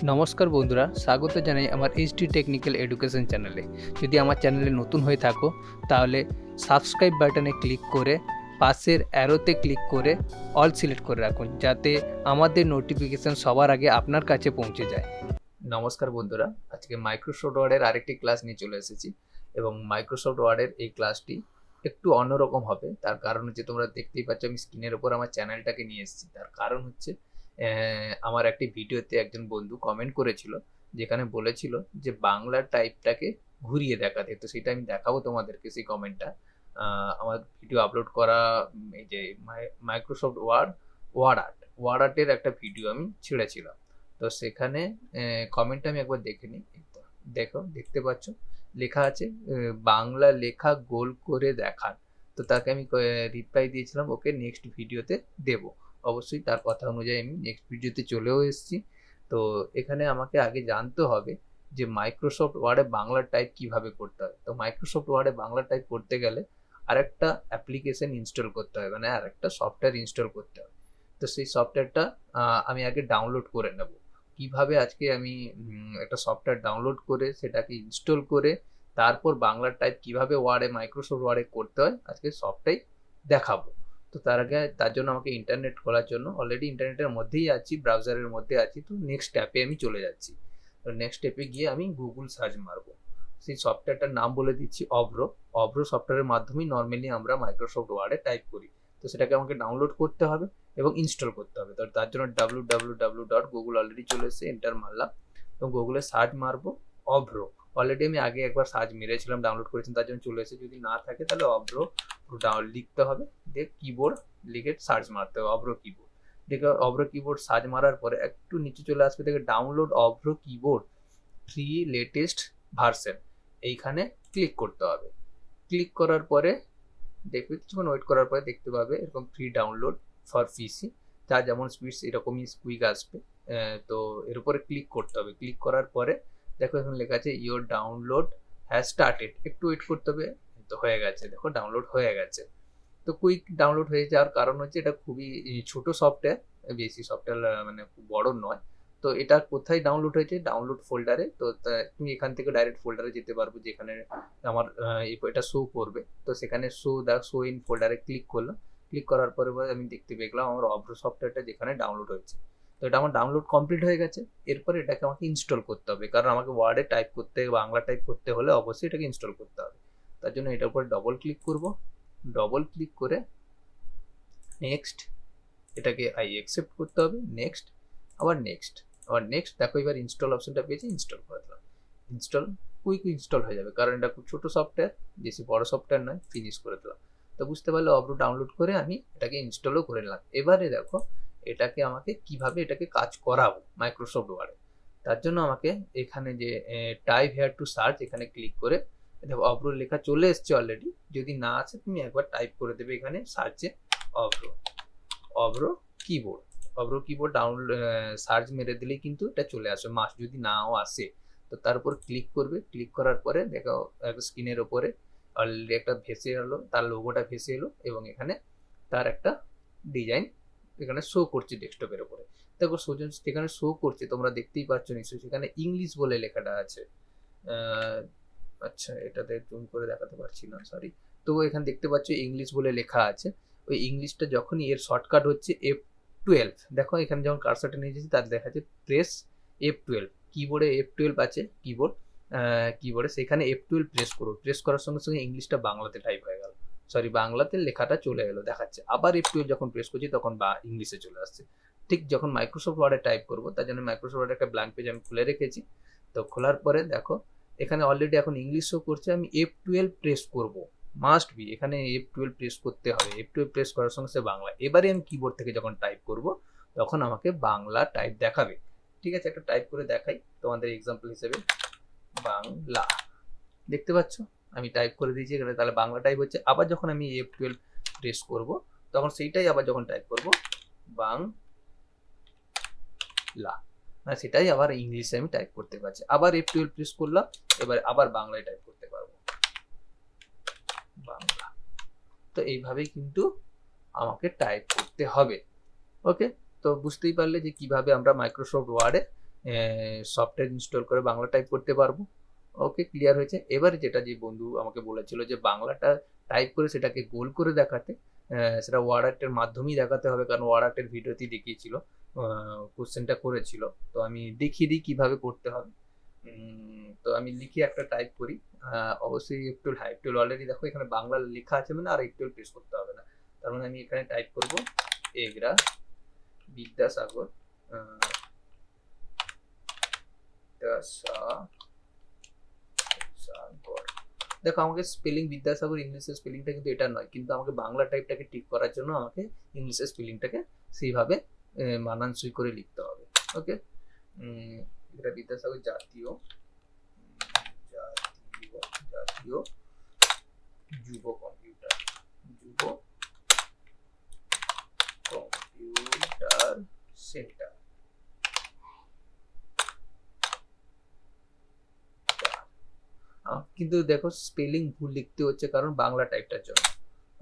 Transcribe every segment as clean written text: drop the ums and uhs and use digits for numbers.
নমস্কার বন্ধুরা, স্বাগত জানাই আমার এইচডি টেকনিক্যাল এডুকেশন চ্যানেলে। যদি আমার চ্যানেলে নতুন হয়ে থাকো তাহলে সাবস্ক্রাইব বাটনে ক্লিক করে পাশের অ্যারোতে ক্লিক করে অল সিলেক্ট করে রাখুন, যাতে আমাদের নোটিফিকেশান সবার আগে আপনার কাছে পৌঁছে যায়। নমস্কার বন্ধুরা, আজকে মাইক্রোসফট ওয়ার্ডের আরেকটি ক্লাস নিয়ে চলে এসেছি এবং মাইক্রোসফট ওয়ার্ডের এই ক্লাসটি একটু অন্যরকম হবে। তার কারণ হচ্ছে, তোমরা দেখতেই পাচ্ছ আমি স্ক্রিনের ওপর আমার চ্যানেলটাকে নিয়ে এসেছি। তার কারণ হচ্ছে আমার একটি ভিডিওতে একজন বন্ধু কমেন্ট করেছিল, যেখানে বলেছিল যে বাংলা টাইপটাকে ঘুরিয়ে দেখাতে। তো সেটা আমি দেখাবো তোমাদেরকে, সেই কমেন্টটা। আমার ভিডিও আপলোড করা এই যে মাইক্রোসফট ওয়ার্ড আর্টের একটা ভিডিও আমি ছেড়েছিলাম। তো সেখানে কমেন্টটা আমি একবার দেখে নিই। দেখো, দেখতে পাচ্ছ লেখা আছে বাংলা লেখা গোল করে দেখান। তো তাকে আমি রিপ্লাই দিয়েছিলাম, ওকে নেক্সট ভিডিওতে দেবো। অবশ্যই তার কথা অনুযায়ী আমি নেক্সট ভিডিওতে চলেও এসেছি। তো এখানে আমাকে আগে জানতে হবে যে মাইক্রোসফট ওয়ার্ডে বাংলা টাইপ কিভাবে করতে হয়। তো মাইক্রোসফট ওয়ার্ডে বাংলা টাইপ করতে গেলে আরেকটা অ্যাপ্লিকেশন ইনস্টল করতে হবে, মানে আরেকটা সফটওয়্যার ইনস্টল করতে হবে। তো সেই সফটওয়্যারটা আমি আগে ডাউনলোড করে নেব। কিভাবে আজকে আমি একটা সফটওয়্যার ডাউনলোড করে সেটাকে ইনস্টল করে তারপর বাংলা টাইপ কিভাবে মাইক্রোসফট ওয়ার্ডে করতে হয় আজকে সবটাই দেখাবো। তো তার জন্য আমাকে ইন্টারনেট খোলার জন্য, অলরেডি ইন্টারনেটের মধ্যেই আছি, ব্রাউজারের মধ্যে আছি। তো নেক্সট অ্যাপে আমি চলে যাচ্ছি। তো নেক্সট অ্যাপে গিয়ে আমি গুগল সার্চ মারবো। সেই সফটওয়্যারটার নাম বলে দিচ্ছি অব্রো সফটওয়্যারের মাধ্যমেই নর্মালি আমরা মাইক্রোসফট ওয়ার্ডে টাইপ করি। তো সেটাকে আমাকে ডাউনলোড করতে হবে এবং ইনস্টল করতে হবে। তো তার জন্য www.google অলরেডি চলে এসেছে, এন্টার মারলাম এবং গুগলে সার্চ মারবো অব্রো। অলরেডি আমি আগে একবার সার্চ মেরেছিলাম, ডাউনলোড করেছিলাম, তার জন্য চলে এসেছে। যদি না থাকে তাহলে অব্রো লিখতে হবে, দিয়ে কিবোর্ড লিখে সার্চ মারতে হবে অব্রো কিবোর্ড। দেখে অব্রো কিবোর্ড সার্চ মারার পরে একটু নিচে চলে আসবে, দেখে download Avro keyboard 3 latest version, এইখানে ক্লিক করতে হবে। ক্লিক করার পরে দেখবে কিছুক্ষণ ওয়েট করার পরে দেখতে পাবে এরকম ফ্রি ডাউনলোড ফর পিসি, যার যেমন স্পিড এরকমই কুইক আসবে। তো এর উপরে ক্লিক করতে হবে। ক্লিক করার পরে দেখো এখন লেখা আছে ইওর ডাউনলোড হ্যাজ স্টার্টেড। একটু ওয়েট করতে হবে। তো হয়ে গেছে, দেখো ডাউনলোড হয়ে গেছে। তো কুইক ডাউনলোড হয়ে যাওয়ার কারণ হচ্ছে এটা খুবই ছোট সফটওয়্যার, বেশি সফটওয়্যার মানে খুব বড় নয়। তো এটা কোথায় ডাউনলোড হয়েছে? ডাউনলোড ফোল্ডারে। তো তুমি এখান থেকে ডাইরেক্ট ফোল্ডারে যেতে পারবো, যেখানে আমার এটা শো করবে। তো সেখানে শো ইন ফোল্ডারে ক্লিক করলাম। ক্লিক করার পরে আমি দেখতে পেলাম আমার অব্রো সফটওয়্যারটা যেখানে ডাউনলোড হয়েছে। তো এটা আমার ডাউনলোড কমপ্লিট হয়ে গেছে। এরপরে এটাকে আমাকে ইনস্টল করতে হবে, কারণ আমাকে ওয়ার্ডে টাইপ করতে, বাংলা টাইপ করতে হলে অবশ্যই এটাকে ইনস্টল করতে হবে। তার জন্য এটার উপরে ডবল ক্লিক করব। ডবল ক্লিক করে নেক্সট, এটাকে আই অ্যাকসেপ্ট করতে হবে। নেক্সট, আবার নেক্সট, আবার নেক্সট। দেখো এবার ইনস্টল অপশনটা পেয়েছি, ইনস্টল করে দিলাম। ইনস্টল কুইক ইনস্টল হয়ে যাবে, কারণ এটা খুব ছোট সফটওয়্যার, বেশি বড় সফটওয়্যার নয়। ফিনিশ করে দিলাম। তো বুঝতে পারলে অব্রো ডাউনলোড করে আমি এটাকে ইনস্টলও করে নিলাম। এবারে দেখো এটাকে আমাকে কিভাবে এটাকে কাজ করাবো মাইক্রোসফট ওয়ার্ডে। তার জন্য আমাকে এখানে যে টাইপ হেয়ার টু সার্চ, এখানে ক্লিক করে দেখো অব্রো লেখা চলে এসছে অলরেডি। যদি না আসে তুমি একবার টাইপ করে দেবে এখানে সার্চে Avro keyboard. Avro keyboard download search মেরে দিলেই কিন্তু এটা চলে আসবে। যদি নাও আসে তো তার উপর ক্লিক করবে। ক্লিক করার পরে দেখো একটা স্ক্রিনের ওপরে অলরেডি একটা ভেসে এলো, তার লোগোটা ভেসে এলো এবং এখানে তার একটা ডিজাইন এখানে শো করছে ডেস্কটপের ওপরে। দেখো যেখানে শো করছে তোমরা দেখতেই পাচ্ছ নিশ্চয়ই, সেখানে ইংলিশ বলে লেখাটা আছে। আচ্ছা, এটাতে জুম করে দেখাতে পারছি না, সরি। তো এখানে দেখতে পাচ্ছ ইংলিশ বলে লেখা আছে। ওই ইংলিশটা যখনই, এর শর্টকাট হচ্ছে F12। দেখো এখানে যখন কার্সারটা নিয়ে যাচ্ছি তার দেখা যাচ্ছে প্রেস F12। কিবোর্ডে F12 আছে, কিবোর্ডে সেখানে F12 প্রেস করো। প্রেস করার সঙ্গে সঙ্গে ইংলিশটা বাংলাতে টাইপ হয়ে গেল, সরি বাংলাতে লেখাটা চলে এলো দেখাচ্ছে। আবার F12 যখন প্রেস করছি তখন ইংলিশে চলে আসছে। ঠিক যখন মাইক্রোসফট ওয়ার্ডে টাইপ করবো, তার জন্য মাইক্রোসফট ওয়ার্ডে একটা ব্ল্যাঙ্ক পেজ আমি খুলে রেখেছি। তো খোলার পরে দেখো এখানে অলরেডি এখন ইংলিশ শো করছে। আমি F12 প্রেস করব, মাস্ট বি এখানে F12 প্রেস করতে হবে। F12 প্রেস করার সঙ্গে সে বাংলা। এবারে আমি কিবোর্ড থেকে যখন টাইপ করব তখন আমাকে বাংলা টাইপ দেখাবে। ঠিক আছে, একটা টাইপ করে দেখাই তোমাদের এক্সাম্পল হিসেবে। বাংলা, দেখতে পাচ্ছ আমি টাইপ করে দিয়েছি এখানে, তাহলে বাংলা টাইপ হচ্ছে। আবার যখন আমি F12 প্রেস করব তখন সেইটাই আবার যখন টাইপ করব বাংলা, সেটাই আবার ইংলিশে আমি টাইপ করতে পারছি। আবার F12 প্রেস করলাম, এবার আবার বাংলায় টাইপ করতে পারবো বাংলা। তো এইভাবেই কিন্তু আমাকে টাইপ করতে হবে। ওকে, তো বুঝতেই পারলে যে কিভাবে আমরা মাইক্রোসফট ওয়ার্ডে সফটওয়্যার ইনস্টল করে বাংলা টাইপ করতে পারবো। ওকে, ক্লিয়ার হয়েছে। এবারে যেটা যে বন্ধু আমাকে বলেছিল যে বাংলাটা টাইপ করে সেটাকে গোল করে দেখাতে, সেটা ওয়ার্ড আর্টের মাধ্যমেই দেখাতে হবে, কারণ ওয়ার্ড আর্টের ভিডিওতেই দেখিয়েছিল, কোশ্চেনটা করেছিল। তো আমি দেখিয়ে দিই কীভাবে করতে হবে। তো আমি লিখে একটা টাইপ করি। অবশ্যই একটু একটু অলরেডি দেখো এখানে বাংলা লেখা আছে, মানে আর একটু প্রেস করতে হবে না। তার মানে আমি এখানে টাইপ করব এগরা বিদ্যাসাগর, দেখো আমাকে স্পেলিং বিদ্যাসাগর ইংলিশের স্পেলিংটা কিন্তু এটা নয়, কিন্তু আমাকে বাংলা টাইপটাকে ঠিক করার জন্য আমাকে ইংলিশের স্পেলিংটাকে সেইভাবে মানানসই করে লিখতে হবে। ওকে, এটা বিদ্যাসাগর জাতীয় জাতীয় যুব কম্পিউটার সেন্টার। কিন্তু দেখো স্পেলিং ভুল লিখতে হচ্ছে কারণ বাংলা টাইপটার জন্য।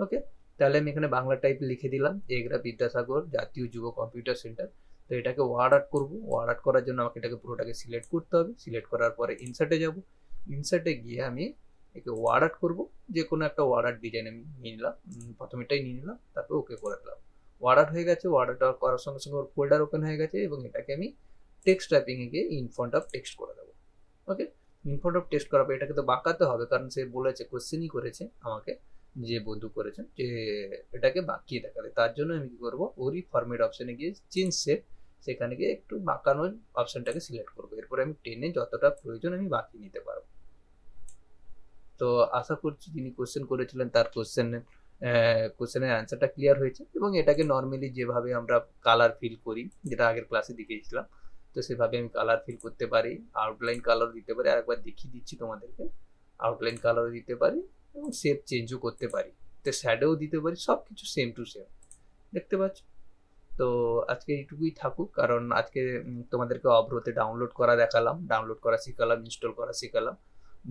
ওকে, তাহলে আমি এখানে বাংলা টাইপ লিখে দিলাম এগরা বিদ্যাসাগর জাতীয় যুব কম্পিউটার সেন্টার। তো এটাকে ওয়ার্ড আর্ট করবো। ওয়ার্ড আর্ট করার জন্য আমাকে এটাকে পুরোটাকে সিলেক্ট করতে হবে। সিলেক্ট করার পরে ইনসার্টে যাব। ইনসার্টে গিয়ে আমি একে ওয়ার্ড আর্ট করবো। যে কোনো একটা ওয়ার্ড আর্ট ডিজাইন আমি নিয়ে নিলাম, প্রথমে এটাই নিয়ে নিলাম, তারপর ওকে করে দিলাম। ওয়ার্ড আর্ট হয়ে গেছে। ওয়ার্ড আর্ট করার সঙ্গে সঙ্গে ওর ফোল্ডার ওপেন হয়ে গেছে এবং এটাকে আমি টেক্সট টাইপিংয়ে গিয়ে ইন ফ্রন্ট অফ টেক্সট করে দেবো। ওকে, ইনফ্রন্ট অফ টেক্সট করার পর এটাকে তো বাঁকাতে হবে, কারণ সে বলেছে, কোশ্চেনই করেছে আমাকে, যে বন্ধু করেছেন যে এটাকে বাঁকিয়ে দেখাবে। তার জন্য আমি কি করবো, ওরই ফরম্যাট অপশানে গিয়ে চেঞ্জ শেপ, সেখানে গিয়ে একটু বাঁকানোর অপশানটাকে সিলেক্ট করবো। এরপরে আমি টেনে যতটা প্রয়োজন আমি বাঁকিয়ে নিতে পারবো। তো আশা করছি যিনি কোশ্চেন করেছিলেন তার কোশ্চেনের অ্যান্সারটা ক্লিয়ার হয়েছে। এবং এটাকে নর্মালি যেভাবে আমরা কালার ফিল করি, যেটা আগের ক্লাসে দেখিয়েছিলাম, তো সেভাবে আমি কালার ফিল করতে পারি, আউটলাইন কালার দিতে পারি। আরেকবার দেখিয়ে দিচ্ছি তোমাদেরকে, আউটলাইন কালারও দিতে পারি এবং শেপ চেঞ্জও করতে পারি, তো শ্যাডোও দিতে পারি, সব কিছু সেম টু সেম দেখতে পাচ্ছ। তো আজকে এইটুকুই থাকুক, কারণ আজকে তোমাদেরকে অব্রতে ডাউনলোড করা দেখালাম, ডাউনলোড করা শেখালাম, ইনস্টল করা শেখালাম।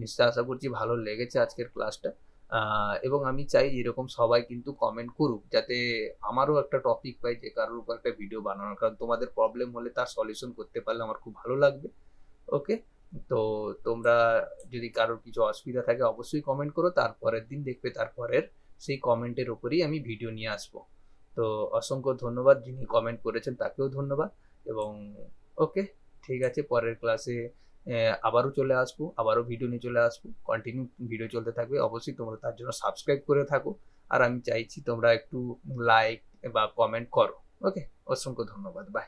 নিশ্চয় আশা করছি ভালো লেগেছে আজকের ক্লাসটা। এবং আমি চাই এরকম সবাই কিন্তু কমেন্ট করুক, যাতে আমারও একটা টপিক পাই যে কারোর উপর একটা ভিডিও বানানোর, কারণ তোমাদের প্রবলেম হলে তার সলিউশন করতে পারলে আমার খুব ভালো লাগবে। ওকে, তো তোমরা যদি কারোর কিছু অসুবিধা থাকে অবশ্যই কমেন্ট করো, তারপরের দিন দেখবে তারপরের সেই কমেন্টের উপরেই আমি ভিডিও নিয়ে আসবো। তো অসংখ্য ধন্যবাদ, যিনি কমেন্ট করেছেন তাকেও ধন্যবাদ। এবং ওকে, ঠিক আছে, পরের ক্লাসে আবারও চলে আসবো, আবারও ভিডিও নিয়ে চলে আসবো। কন্টিনিউ ভিডিও চলতে থাকবে, অবশ্যই তোমরা তার জন্য সাবস্ক্রাইব করে থাকো। আর আমি চাইছি তোমরা একটু লাইক বা কমেন্ট করো। ওকে, অসংখ্য ধন্যবাদ, বাই।